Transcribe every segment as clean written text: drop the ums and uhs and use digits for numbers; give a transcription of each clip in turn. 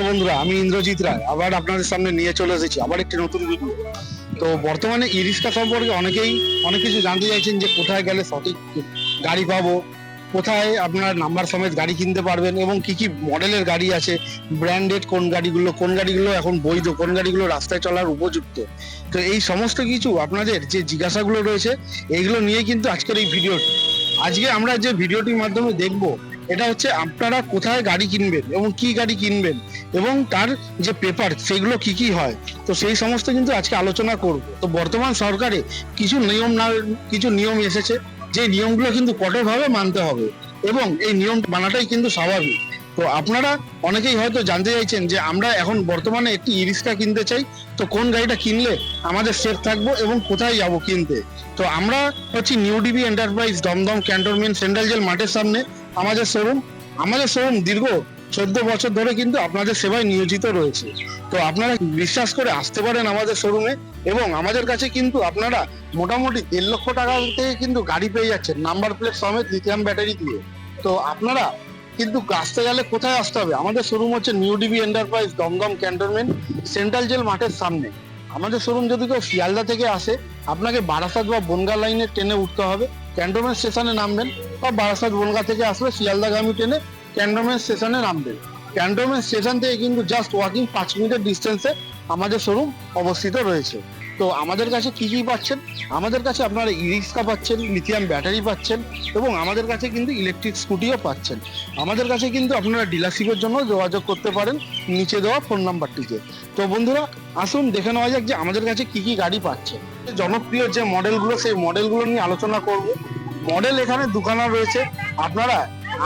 বন্ধুরা, আমি ইন্দ্রজিৎ রায় আবার আপনাদের সামনে নিয়ে চলে এসেছি আবার একটি নতুন ভিডিও। তো বর্তমানে ই রিক্সা সম্পর্কে অনেকেই অনেক কিছু জানতে চাইছেন যে কোথায় গেলে সঠিক গাড়ি পাবো, কোথায় আপনার নাম্বার সমেত গাড়ি কিনতে পারবেন এবং কি কি মডেলের গাড়ি আছে, ব্র্যান্ডেড কোন গাড়িগুলো এখন বৈধ, কোন গাড়িগুলো রাস্তায় চলার উপযুক্ত। তো এই সমস্ত কিছু আপনাদের যে জিজ্ঞাসাগুলো রয়েছে এইগুলো নিয়ে কিন্তু আজকের এই ভিডিওটি। আজকে আমরা যে ভিডিওটির মাধ্যমে দেখব এটা হচ্ছে আপনারা কোথায় গাড়ি কিনবেন এবং কি গাড়ি কিনবেন এবং তার যে পেপার সেগুলো কি কি হয়। তো সেই সমস্ত কিন্তু আজকে আলোচনা করব। তো বর্তমান সরকারে কিছু নিয়ম এসেছে, যে নিয়মগুলো কিন্তু কঠোরভাবে মানতে হবে এবং এই নিয়ম মানাটাই কিন্তু স্বাভাবিক। তো আপনারা অনেকেই হয়তো জানতে চাইছেন যে আমরা এখন বর্তমানে একটি ই রিক্সা কিনতে চাই, তো কোন গাড়িটা কিনলে আমাদের সেফ থাকবো এবং কোথায় যাব কিনতে। তো আমরা হচ্ছে new DB enterprise, Dum Dum cantonment central jail মাঠের সামনে আমাদের শোরুম দীর্ঘ 14 বছর ধরে কিন্তু আপনাদের সেবায় নিয়োজিত রয়েছে। তো আপনারা বিশ্বাস করে আসতে পারেন আমাদের শোরুমে এবং আমাদের কাছে কিন্তু আপনারা মোটামুটি 1.5 লক্ষ টাকা থেকে কিন্তু গাড়ি পেয়ে যাচ্ছেন নাম্বার প্লেট সমেত লিথিয়াম ব্যাটারি দিয়ে। তো আপনারা কিন্তু আসতে গেলে কোথায় আসতে হবে, আমাদের শোরুম হচ্ছে new DB enterprise, Dum Dum cantonment central jail মাঠের সামনে। আমাদের শোরুম যদি কেউ শিয়ালদা থেকে আসে, আপনাকে বারাসাত বা বনগা লাইনে ট্রেনে উঠতে হবে, ক্যান্টনমেন্ট স্টেশনে নামবেন, বা বারাসাত বনগা থেকে আসলে শিয়ালদাগামী ট্রেনে ক্যান্টনমেন্ট স্টেশনে নামবেন। ক্যান্টনমেন্ট স্টেশন থেকে কিন্তু জাস্ট ওয়াকিং 5 মিনিটের ডিস্টেন্সে আমাদের শোরুম অবস্থিত রয়েছে। তো আমাদের কাছে কি কি পাচ্ছেন, আমাদের কাছে আপনারা ই রিক্সা পাচ্ছেন, লিথিয়াম ব্যাটারি পাচ্ছেন এবং আমাদের কাছে কিন্তু ইলেকট্রিক স্কুটিও পাচ্ছেন। আমাদের কাছে কিন্তু আপনারা ডিলারশিপের জন্য যোগাযোগ করতে পারেন নিচে দেওয়া ফোন নাম্বারটিতে। তো বন্ধুরা, আসুন দেখে নেওয়া যাক যে আমাদের কাছে কি কি গাড়ি পাচ্ছেন। জনপ্রিয় যে মডেলগুলো, সেই মডেলগুলো নিয়ে আলোচনা করব। মডেল এখানে দুখানা রয়েছে। আপনারা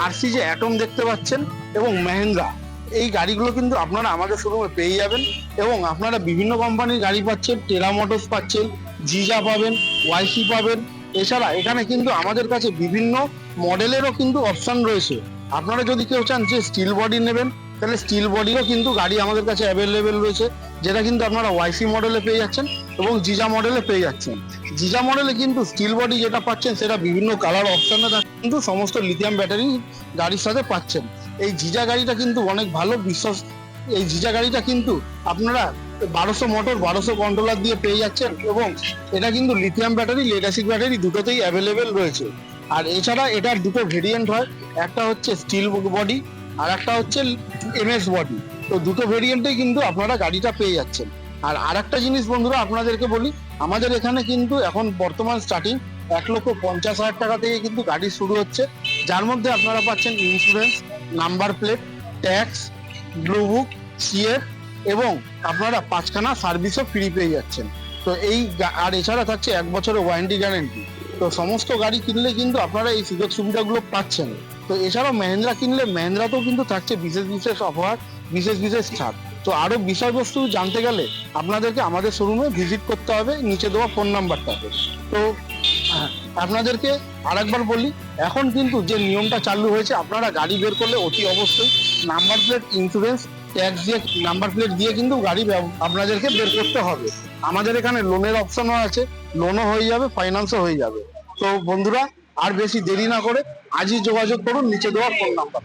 আরসি যে অ্যাটম দেখতে পাচ্ছেন এবং মহেন্দ্রা, এই গাড়িগুলো কিন্তু আপনারা আমাদের শোরুমে পেয়ে যাবেন এবং আপনারা বিভিন্ন কোম্পানির গাড়ি পাচ্ছেন, টেরা মোটরস পাচ্ছেন, জিজা পাবেন, ওয়াইসি পাবেন। এছাড়া এখানে কিন্তু আমাদের কাছে বিভিন্ন মডেলেরও কিন্তু অপশন রয়েছে। আপনারা যদি কেউ চান যে স্টিল বডি নেবেন, তাহলে স্টিল বডিরও কিন্তু গাড়ি আমাদের কাছে অ্যাভেলেবেল রয়েছে, যেটা কিন্তু আপনারা ওয়াইসি মডেলে পেয়ে যাচ্ছেন এবং জিজা মডেলে পেয়ে যাচ্ছেন। জিজা মডেলে কিন্তু স্টিল বডি যেটা পাচ্ছেন সেটা বিভিন্ন কালার অপশনে কিন্তু সমস্ত লিথিয়াম ব্যাটারি গাড়ির সাথে পাচ্ছেন। এই জিজা গাড়িটা কিন্তু অনেক ভালো বিশ্বাস। এই জিজা গাড়িটা কিন্তু আপনারা 1200 মোটর 1200 কন্ট্রোলার দিয়ে পেয়ে যাচ্ছেন এবং এটা কিন্তু lithium battery, lead acid battery দুটোতেই অ্যাভেলেবেল রয়েছে। আর এছাড়া এটার দুটো ভেরিয়েন্ট হয়, একটা হচ্ছে স্টিল বডি আর একটা হচ্ছে এমএস বডি। তো দুটো ভেরিয়েন্টেই কিন্তু আপনারা গাড়িটা পেয়ে যাচ্ছেন। আর আরেকটা জিনিস বন্ধুরা আপনাদেরকে বলি, আমাদের এখানে কিন্তু এখন বর্তমান স্টার্টিং 1,50,000 টাকা থেকে কিন্তু গাড়ি শুরু হচ্ছে, যার মধ্যে আপনারা পাচ্ছেন insurance, number plate, tax, blue book, CF এবং আপনারা 5খানা সার্ভিসও ফ্রি পেয়ে যাচ্ছেন। তো আর এছাড়া থাকছে 1 বছরের ওয়ারেন্টি গ্যারেন্টি। তো সমস্ত গাড়ি কিনলে কিন্তু আপনারা এই সুযোগ সুবিধাগুলো পাচ্ছেন। তো এছাড়াও মহেন্দ্রা কিনলে মহেন্দ্রাতেও কিন্তু থাকছে বিশেষ বিশেষ অফার, বিশেষ বিশেষ ছাড়। তো আরো বিষয়বস্তু জানতে গেলে আপনাদেরকে আমাদের শোরুমে ভিজিট করতে হবে নিচে দেওয়া ফোন নাম্বারটাতে। তো আপনাদেরকে আরেকবার বলি, এখন কিন্তু যে নিয়মটা চালু হয়েছে, আপনারা গাড়ি বের করলে অতি অবশ্যই নাম্বার প্লেট, ইন্স্যুরেন্স, ট্যাক্স দিয়ে, নাম্বার প্লেট দিয়ে কিন্তু গাড়ি আপনাদেরকে বের করতে হবে। আমাদের এখানে লোনের অপশনও আছে, লোনও হয়ে যাবে, ফাইন্যান্সও হয়ে যাবে। তো বন্ধুরা, আর বেশি দেরি না করে আজই যোগাযোগ করুন নিচে দেওয়া ফোন নাম্বার।